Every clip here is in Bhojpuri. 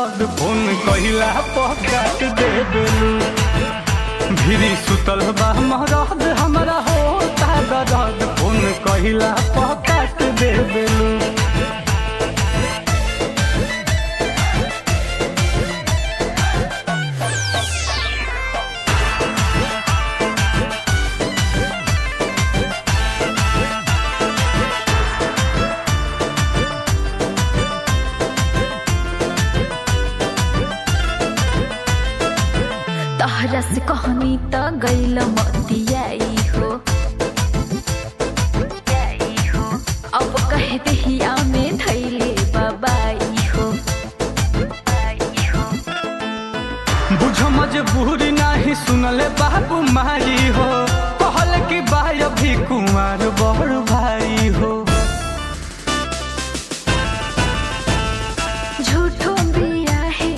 दर्द फोन कहिला पकाट दे बेलू भिरी सुतल बा मरद हमरा होता दर्द फोन कहिला पकाट दे बेलू तहरा से कहनी त गैल मतियाई हो अब कहे दहिया में धैले बाबाई हो बुझ मजबूरी नाही सुनले बाबू माई हो कहल की बाय भी कुमार बड़ भाई हो झूठो बिया है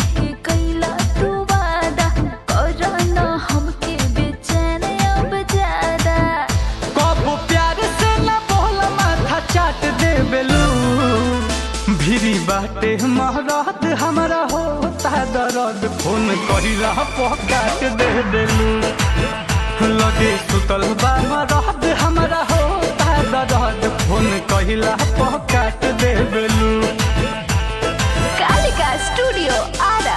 कैला तू वादा करना हमके बेचैन अब ज्यादा कब प्यार से न बोल माथा चाट दे बेलू भिरी बाटे महरद हमरा होता दर्द फोन कहिला पकाट दे बेलू लगे सुतल बा मरद हमरा होता दर्द फोन कहिला पकाट दे बेलू कालिका स्टूडियो आरा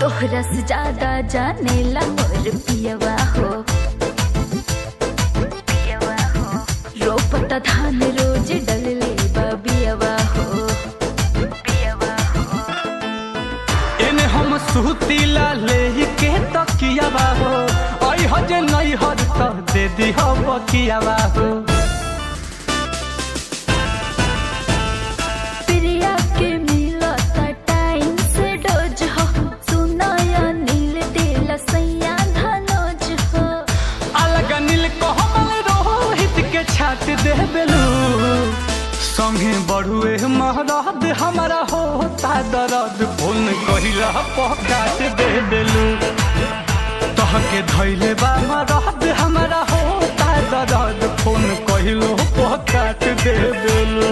तोहरा से ज्यादा जाने ला मोर पियवा हो रोपता धान रोज डलले बबियवा हो एने हम सुतीला ले के तकियावा हो ओइ हजे नहीं हर त दे दी हो बकियावा हो प्रिया के मिलता टाइम से डोज हो सुनाया नील देला सैया धनोज हो अलग नील कोमल रोहित के छाट दे बेलू संगे बढ़ुए महरद हमरा होता दर्द फोन कहिला पकाट दे बेलू तहके धैले बा मरद हमरा होता दर्द फोन कहिलो पकाट दे बेलू।